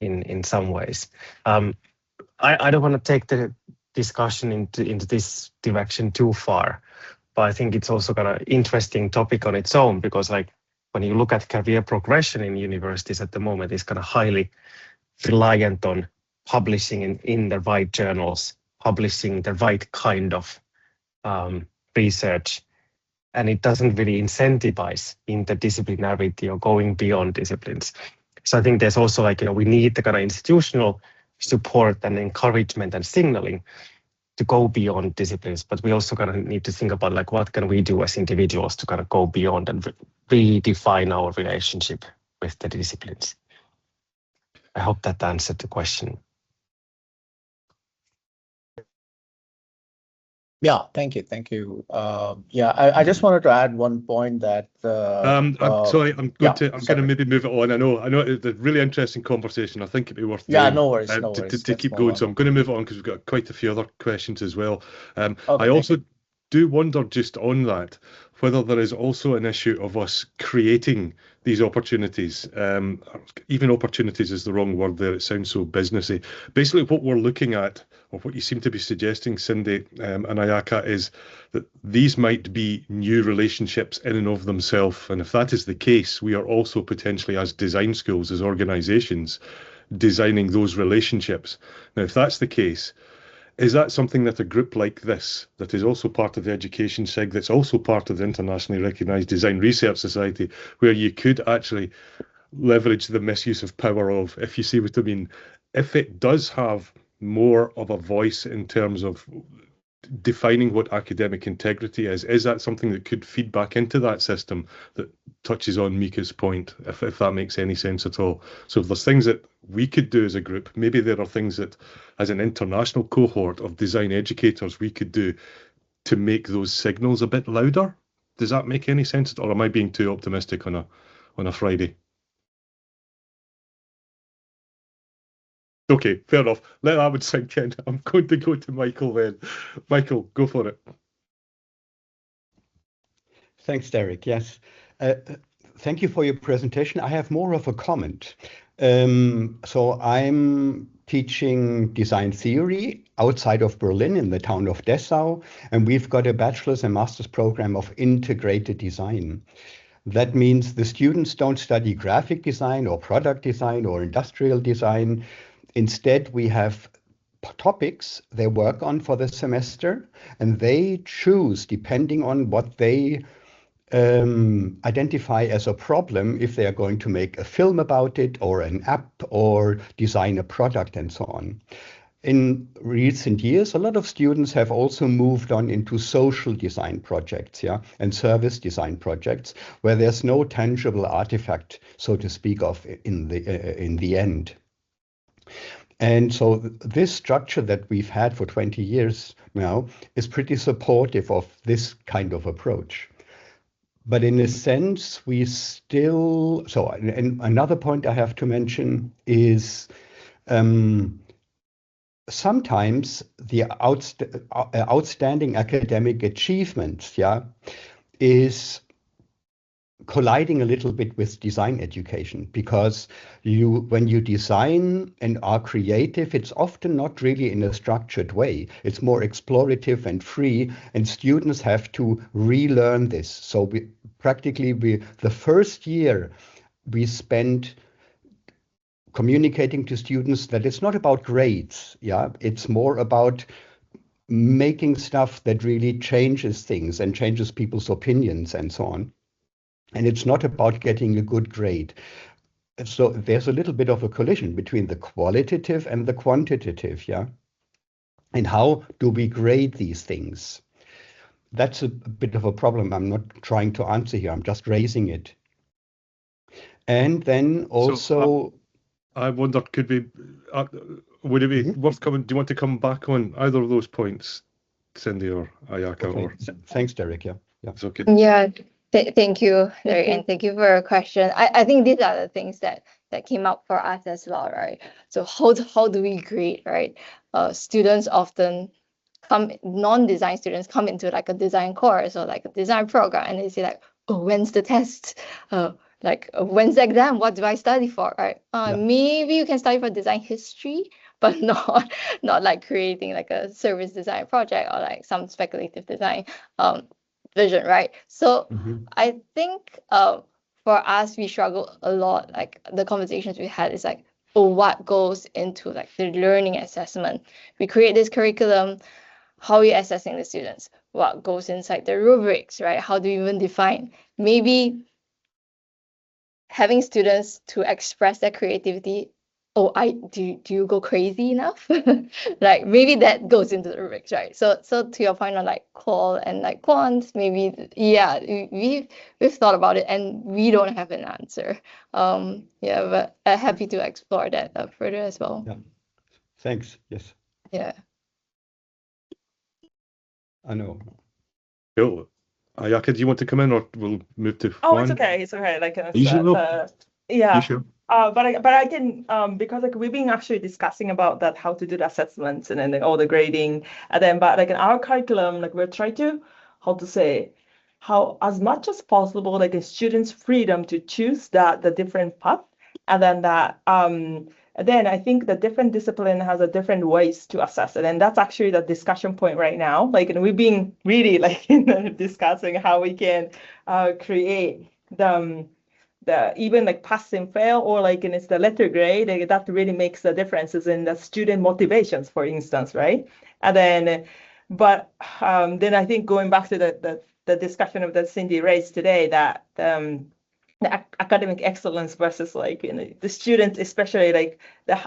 in some ways? I don't want to take the discussion into this direction too far, but I think it's also kind of interesting topic on its own, because like when you look at career progression in universities at the moment, it's kind of highly reliant on publishing in the right journals, publishing the right kind of research, and it doesn't really incentivize interdisciplinarity or going beyond disciplines. So I think there's also like, we need the kind of institutional support and encouragement and signaling to go beyond disciplines, but we also kind of need to think about like what can we do as individuals to kind of go beyond and redefine our relationship with the disciplines. I hope that answered the question. Yeah, thank you. Yeah, I just wanted to add one point that. I'm sorry, I'm going to maybe move it on. I know it's a really interesting conversation. I think it'd be worth no worries, to keep going. So I'm going to move it on because we've got quite a few other questions as well. Okay, I also do wonder, just on that, whether there is also an issue of us creating these opportunities. Even opportunities is the wrong word there. It sounds so businessy. Basically, what we're looking at, or what you seem to be suggesting, Cindy and Ayaka, is that these might be new relationships in and of themselves. And if that is the case, we are also potentially, as design schools, as organisations, designing those relationships. Now, if that's the case, Is that something that a group like this, that is also part of the Education SIG, that's also part of the internationally recognised Design Research Society, where you could actually leverage the misuse of power of, if you see what I mean, if it does have more of a voice in terms of defining what academic integrity is that something that could feed back into that system that touches on Mika's point, if that makes any sense at all? So if there's things that we could do as a group, maybe there are things that as an international cohort of design educators we could do to make those signals a bit louder. Does that make any sense, or am I being too optimistic on a Friday? Okay, fair enough. Let that one sink in. I'm going to go to Michael then. Michael, go for it. Thanks, Derek. Yes. Thank you for your presentation. I have more of a comment. So I'm teaching design theory outside of Berlin in the town of Dessau, and we've got a bachelor's and master's program of integrated design. That means the students don't study graphic design or product design or industrial design. Instead, we have topics they work on for the semester, and they choose, depending on what they identify as a problem, if they are going to make a film about it or an app or design a product and so on. In recent years, a lot of students have also moved on into social design projects, and service design projects, where there's no tangible artifact, so to speak, of in the end. And so this structure that we've had for 20 years now is pretty supportive of this kind of approach. But in a sense, we still, and another point I have to mention is sometimes the outstanding academic achievements, is colliding a little bit with design education, because when you design and are creative, it's often not really in a structured way. It's more explorative and free, and students have to relearn this. So the first year we spent communicating to students that it's not about grades, it's more about making stuff that really changes things and changes people's opinions and so on. And it's not about getting a good grade. So there's a little bit of a collision between the qualitative and the quantitative, And how do we grade these things? That's a bit of a problem. I'm not trying to answer here. I'm just raising it. And then also, I wonder, would it be worth coming? Do you want to come back on either of those points, Cindy or Ayaka? Okay. Thanks, Derek. Yeah. It's okay. Yeah. Thank you, Derek, and thank you for your question. I think these are the things that came up for us as well, right? So how do we grade, right? Students often non-design students come into like a design course or like a design program, and they say like, oh, when's the test? When's the exam? What do I study for, right? Maybe you can study for design history, but not like creating like a service design project or like some speculative design vision, right? So I think for us, we struggle a lot. Like the conversations we had is like, oh, what goes into like the learning assessment? We create this curriculum. How are you assessing the students? What goes inside the rubrics, right? How do you even define? Maybe having students to express their creativity. Oh, do you go crazy enough? Like maybe that goes into the rubrics, right? So to your point on like qual and like quant, maybe we've thought about it and we don't have an answer. But happy to explore that further as well. Yeah. Thanks. Yes. Yeah. I know. Cool. Ayaka, do you want to come in, or we'll move to Oh, Juan? it's okay. It's okay. Like You sure? But I can because like we've been actually discussing about that, how to do the assessments and then all the grading, and then but like in our curriculum, like we're trying to how as much as possible like a student's freedom to choose the different path, and then then I think the different discipline has a different ways to assess it, and that's actually the discussion point right now. Like, and we've been really like discussing how we can create the even like pass and fail, or like it's the letter grade, like that really makes the differences in the student motivations, for instance, right? And then, but then I think going back to the discussion of that Cindy raised today, that the academic excellence versus like the students, especially like the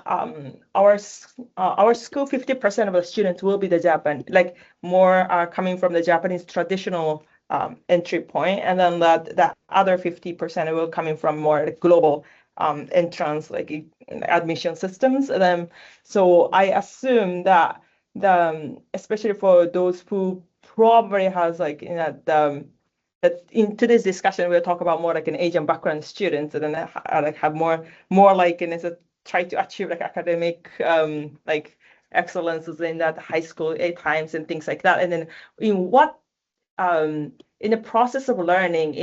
our school, 50% of the students will be the Japan, like more are coming from the Japanese traditional entry point, and then that other 50% will coming from more like global entrance, like admission systems. And then so I assume that especially for those who probably has like that in today's discussion we'll talk about more like an Asian background students, and then like have more like try to achieve like academic like excellences in that high school 8 times and things like that. And then in what in the process of learning,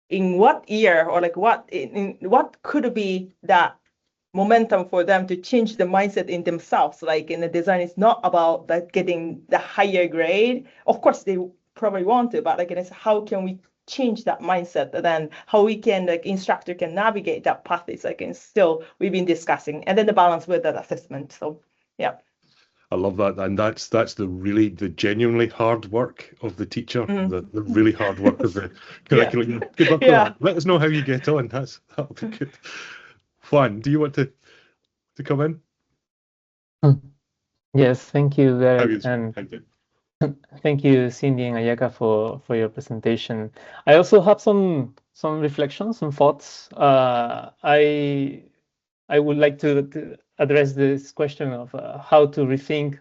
in what year, or like what could be that momentum for them to change the mindset in themselves? Like in the design, it's not about like getting the higher grade. Of course, they probably want to, but like it's how can we change that mindset, and then how we can, like instructor can navigate that path. It's like still we've been discussing, and then the balance with that assessment. So yeah. I love that, and that's the genuinely hard work of the teacher, the really hard work of the curriculum. Yeah. Good luck with that. Let us know how you get on. That'll be good. Juan, do you want to come in? Yes, thank you, Derek, and thank you, Cindy and Ayaka, for your presentation. I also have some reflections, some thoughts. I would like to address this question of how to rethink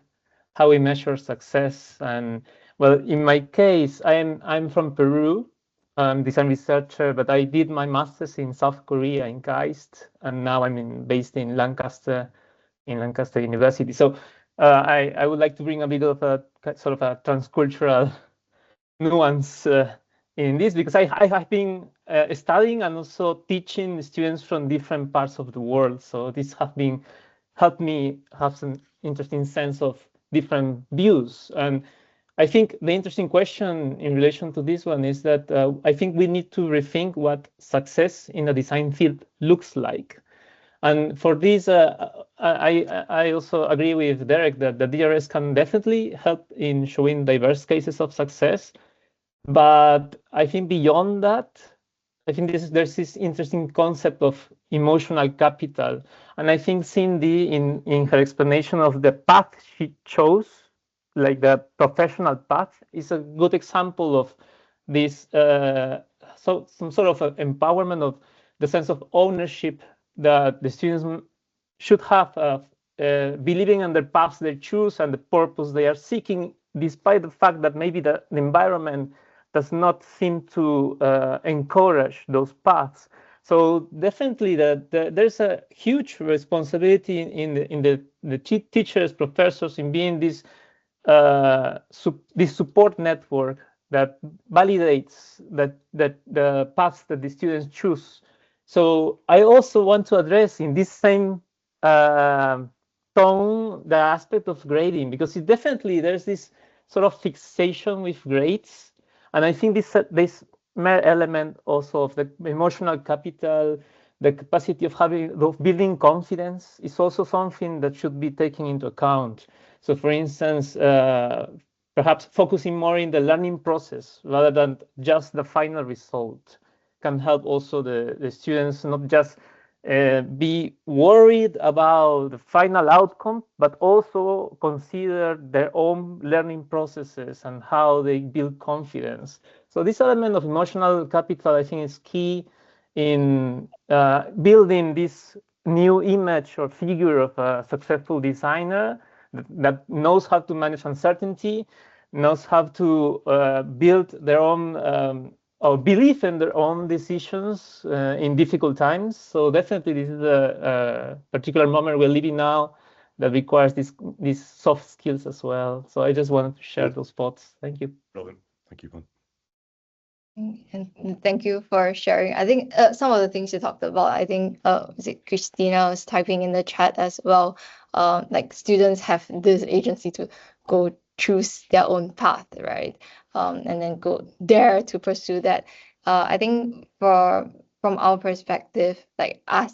how we measure success. And well, in my case, I'm from Peru. I'm design researcher, but I did my master's in South Korea in KAIST, and now I'm based in Lancaster University. So I would like to bring a bit of a sort of a transcultural nuance in this, because I have been studying and also teaching students from different parts of the world. So this has been helped me have some interesting sense of different views. And I think the interesting question in relation to this one is that I think we need to rethink what success in the design field looks like. And for this, I also agree with Derek that the DRS can definitely help in showing diverse cases of success. But I think beyond that, I think there's this interesting concept of emotional capital. And I think Cindy, in her explanation of the path she chose, like the professional path, is a good example of this, so some sort of empowerment of the sense of ownership that the students should have, believing in their paths they choose and the purpose they are seeking, despite the fact that maybe the environment does not seem to encourage those paths. So definitely there's a huge responsibility in the teachers, professors, in being this support network that validates that the paths that the students choose. So I also want to address in this same tone the aspect of grading, because definitely there's this sort of fixation with grades. And I think this element also of the emotional capital, the capacity of building confidence, is also something that should be taken into account. So for instance, perhaps focusing more in the learning process rather than just the final result can help also the students not just be worried about the final outcome, but also consider their own learning processes and how they build confidence. So this element of emotional capital, I think, is key in building this new image or figure of a successful designer that knows how to manage uncertainty, knows how to build their own or believe in their own decisions in difficult times. So definitely this is a particular moment we're living now that requires these soft skills as well. So I just wanted to share those thoughts. Thank you. Brilliant. Thank you, Juan. And thank you for sharing. I think some of the things you talked about, I think is it Christina was typing in the chat as well. Like students have this agency to go choose their own path, right? And then go dare to pursue that. I think from our perspective, like us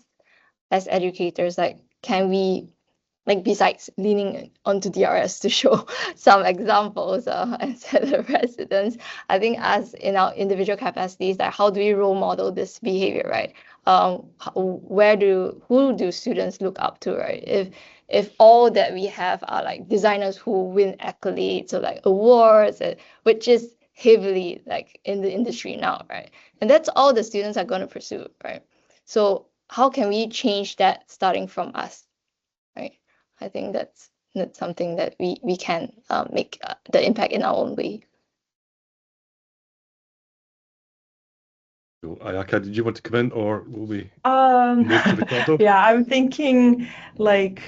as educators, like can we like besides leaning onto DRS to show some examples and set the precedents, I think as in our individual capacities, like how do we role model this behavior, right? Who do students look up to, right? If all that we have are like designers who win accolades or like awards, which is heavily like in the industry now, right? And that's all the students are going to pursue, right? So how can we change that starting from us, right? I think that's something that we can make the impact in our own way. So, Ayaka, did you want to comment, or will we move to Ricardo? Yeah, I'm thinking like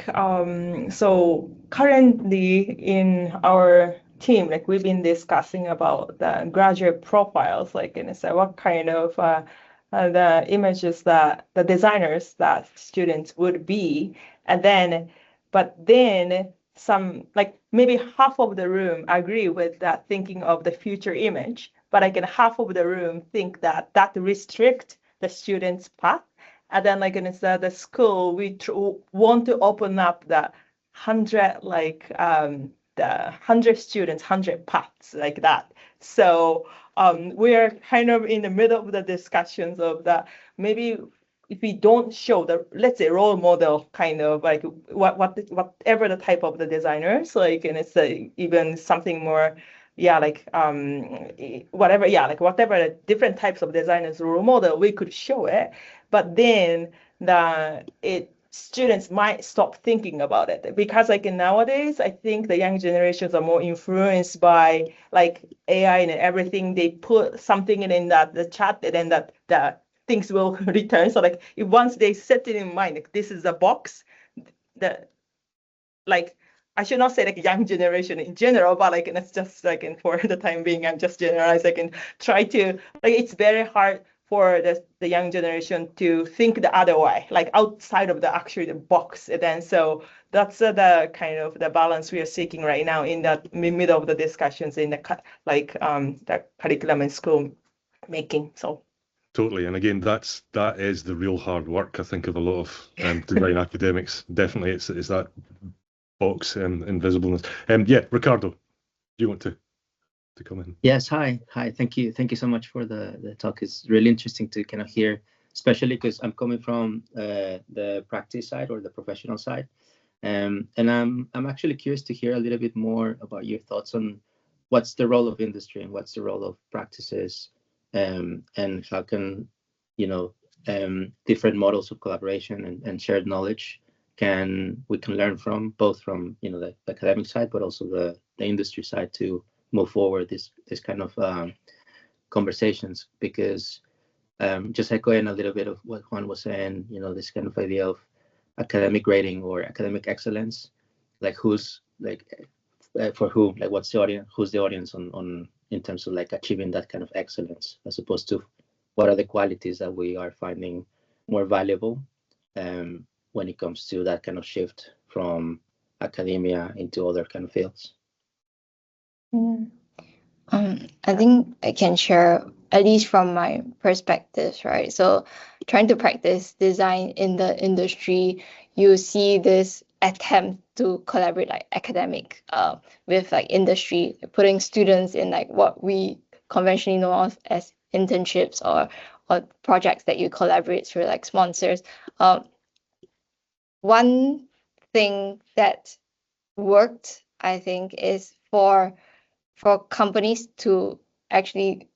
so currently in our team, like we've been discussing about the graduate profiles, like and so what kind of the images that the designers that students would be, and then some like maybe half of the room agree with that thinking of the future image, but like in half of the room think that restrict the students' path. And then like in the school, we want to open up the 100 like the 100 students, 100 paths like that. So we are kind of in the middle of the discussions of that. Maybe if we don't show the, let's say, role model kind of like whatever the type of the designers, like, and it's even something more, yeah, like whatever, yeah, like whatever the different types of designers role model, we could show it, but then students might stop thinking about it, because like nowadays, I think the young generations are more influenced by like AI and everything. They put something in the chat, and then the things will return. So like if once they set it in mind, like this is a box, like I should not say like young generation in general, but like, and it's just like, and for the time being, I'm just generalizing. I can try to, like, it's very hard for the young generation to think the other way, like outside of the actual box. And then so that's the kind of the balance we are seeking right now in that middle of the discussions in the the curriculum and school making. So totally, and again, that is the real hard work, I think, of a lot of design academics. Definitely, it's that box invisibleness. Yeah, Ricardo, do you want to come in? Yes, hi. Thank you so much for the talk. It's really interesting to kind of hear, especially because I'm coming from the practice side or the professional side, and I'm actually curious to hear a little bit more about your thoughts on what's the role of industry and what's the role of practices, and how can different models of collaboration and shared knowledge we can learn from, both from the academic side, but also the industry side, to move forward this kind of conversations. Because just echoing a little bit of what Juan was saying, this kind of idea of academic grading or academic excellence, like who's like for whom, like what's the audience, who's the audience on in terms of like achieving that kind of excellence, as opposed to what are the qualities that we are finding more valuable when it comes to that kind of shift from academia into other kind of fields. I think I can share, at least from my perspectives, right? So trying to practice design in the industry, you see this attempt to collaborate like academic with like industry, putting students in like what we conventionally know of as internships or projects that you collaborate through like sponsors. One thing that worked, I think, is for companies to actually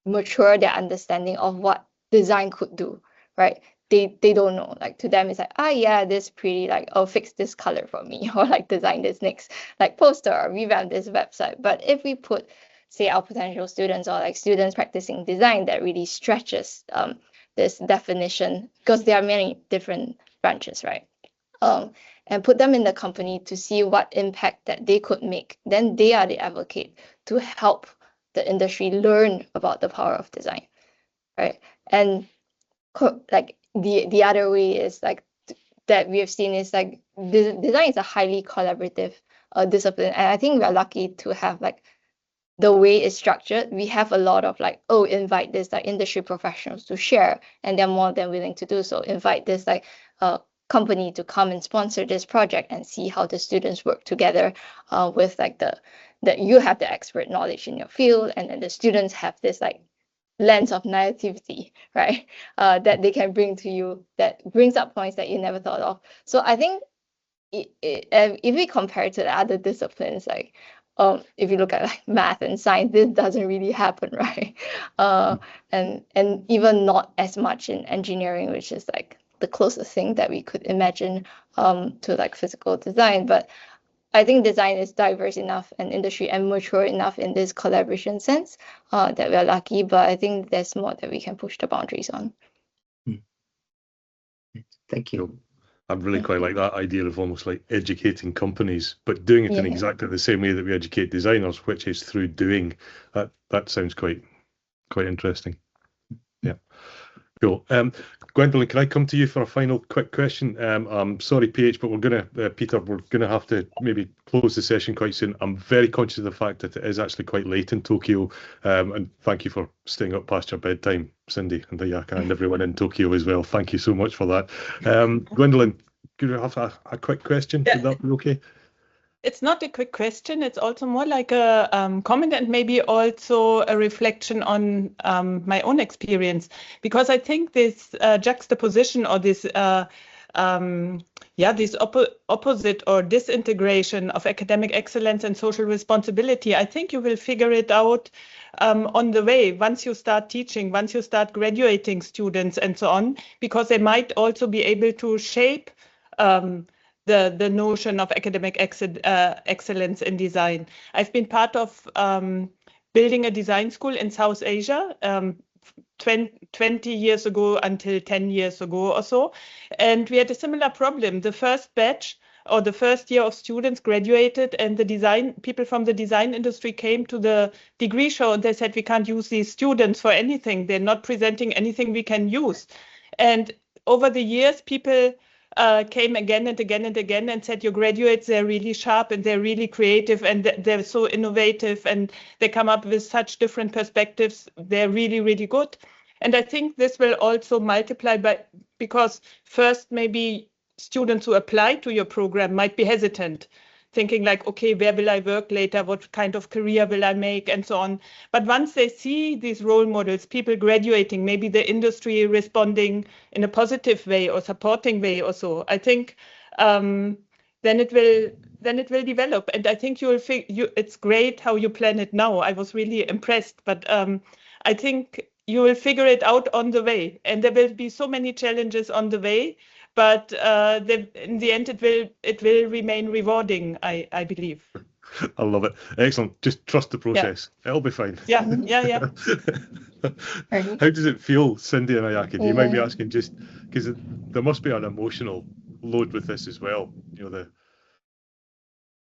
mature their understanding of what design could do, right? They don't know. Like to them, it's like, yeah, this pretty, like, oh, fix this color for me, or like design this next like poster, or revamp this website. But if we put, say, our potential students or like students practicing design that really stretches this definition, because there are many different branches, right? And put them in the company to see what impact that they could make, then they are the advocate to help the industry learn about the power of design, right? And like the other way is like that we have seen is like design is a highly collaborative discipline, and I think we are lucky to have like the way it's structured. We have a lot of like, invite this like industry professionals to share, and they're more than willing to do so. Invite this like company to come and sponsor this project and see how the students work together with like that you have the expert knowledge in your field, and then the students have this like lens of naivety, right? That they can bring to you, that brings up points that you never thought of. So I think if we compare to the other disciplines, like if you look at like math and science, this doesn't really happen, right? And even not as much in engineering, which is like the closest thing that we could imagine to like physical design. But I think design is diverse enough and industry and mature enough in this collaboration sense that we're lucky. But I think there's more that we can push the boundaries on. Thank you. I really quite like that idea of almost like educating companies, but doing it in exactly the same way that we educate designers, which is through doing. That sounds quite interesting. Yeah, cool. Gwendolyn, can I come to you for a final quick question? I'm sorry, PH, but Peter, we're gonna have to maybe close the session quite soon. I'm very conscious of the fact that it is actually quite late in Tokyo, and thank you for staying up past your bedtime, Cindy and Ayaka and everyone in Tokyo as well. Thank you so much for that. Gwendolyn, could you have a quick question? Would that be okay? It's not a quick question. It's also more like a comment and maybe also a reflection on my own experience, because I think this juxtaposition or this this opposite or disintegration of academic excellence and social responsibility, I think you will figure it out on the way, once you start teaching, once you start graduating students and so on, because they might also be able to shape the notion of academic excellence in design. I've been part of building a design school in South Asia 20 years ago until 10 years ago or so. And we had a similar problem. The first batch or the first year of students graduated, and the people from the design industry came to the degree show and they said, we can't use these students for anything. They're not presenting anything we can use. And over the years, people came again and again and again and said, your graduates, they're really sharp and they're really creative and they're so innovative and they come up with such different perspectives. They're really, really good. And I think this will also multiply because first, maybe students who apply to your program might be hesitant, thinking like, okay, where will I work later? What kind of career will I make? And so on. But once they see these role models, people graduating, maybe the industry responding in a positive way or supporting way or so, I think then it will develop. And I think it's great how you plan it now. I was really impressed, but I think you will figure it out on the way, and there will be so many challenges on the way. But in the end, it will remain rewarding, I believe. I love it. Excellent. Just trust the process. Yeah. It'll be fine. Yeah. How does it feel, Cindy and Ayaka? Do you mind me asking, just because there must be an emotional load with this as well?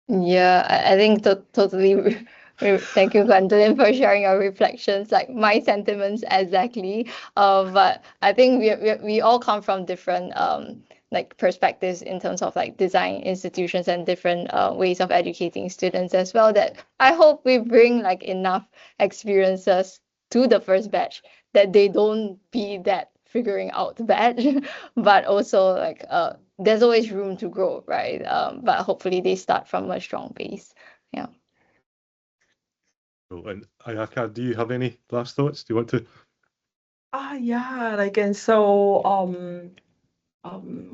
Yeah, I think totally. Thank you, Gwendolyn, for sharing your reflections. Like my sentiments exactly. But I think we all come from different like perspectives in terms of like design institutions and different ways of educating students as well. That I hope we bring like enough experiences to the first batch that they don't be that figuring out batch, but also like there's always room to grow, right? But hopefully they start from a strong base. Yeah. And Ayaka, do you have any last thoughts? Do you want to? Yeah, like, and so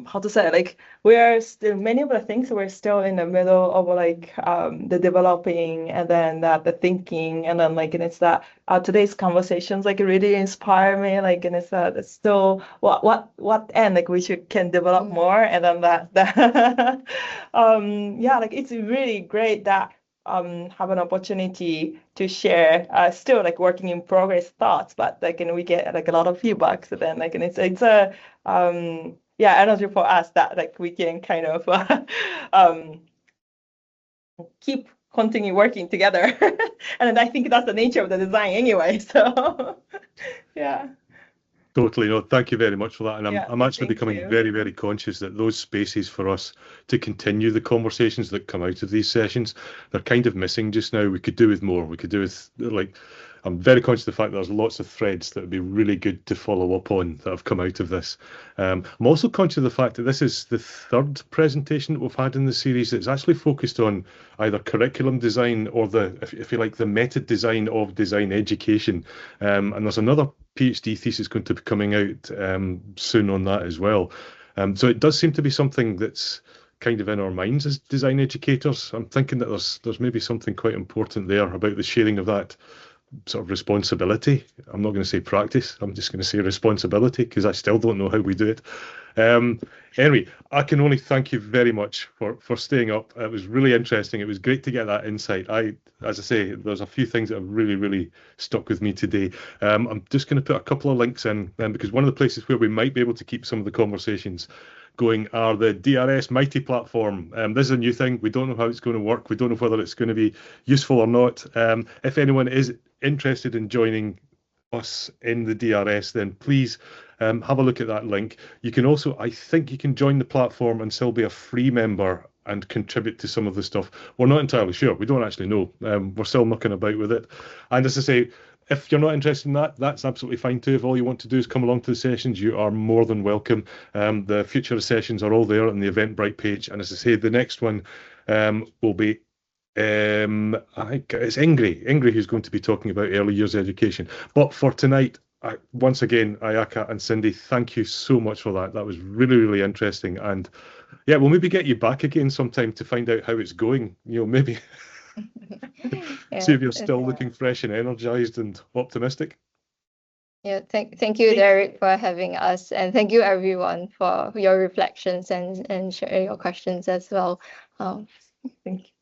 how to say, like, we're still, many of the things we're still in the middle of like the developing and then the thinking, and then like, and it's that today's conversations like really inspire me, like, and it's it's still what end like we can develop more, and then that yeah, like it's really great that have an opportunity to share still like working in progress thoughts, but like, and we get like a lot of feedback, so then like, and it's a yeah, energy for us that like we can kind of continue working together. And I think that's the nature of the design anyway, so yeah. Totally. No, thank you very much for that. And I'm actually becoming very, very conscious that those spaces for us to continue the conversations that come out of these sessions, they're kind of missing just now. We could do with more. We could do with like I'm very conscious of the fact that there's lots of threads that would be really good to follow up on that have come out of this. I'm also conscious of the fact that this is the third presentation that we've had in the series that's actually focused on either curriculum design or if you like, the method design of design education. And there's another PhD thesis going to be coming out soon on that as well. So it does seem to be something that's kind of in our minds as design educators. I'm thinking that there's maybe something quite important there about the sharing of that sort of responsibility. I'm not going to say practice, I'm just going to say responsibility, because I still don't know how we do it. Anyway, I can only thank you very much for staying up. It was really interesting. It was great to get that insight. As I say, there's a few things that have really, really stuck with me today. I'm just going to put a couple of links in, because one of the places where we might be able to keep some of the conversations going are the DRS Mighty platform. This is a new thing. We don't know how it's going to work. We don't know whether it's going to be useful or not. If anyone is interested in joining us in the DRS, then please have a look at that link. You can also, I think you can join the platform and still be a free member and contribute to some of the stuff. We're not entirely sure. We don't actually know. We're still mucking about with it. And as I say, if you're not interested in that, that's absolutely fine too. If all you want to do is come along to the sessions, you are more than welcome. The future sessions are all there on the Eventbrite page. And as I say, the next one will be, I think it's Ingrid who's going to be talking about early years education. But for tonight, once again, Ayaka and Cindy, thank you so much for that. That was really, really interesting. And yeah, we'll maybe get you back again sometime to find out how it's going. You know, maybe see if you're still looking fresh and energized and optimistic. Yeah, thank you, Derek, for having us, and thank you everyone for your reflections and sharing your questions as well. Thank you.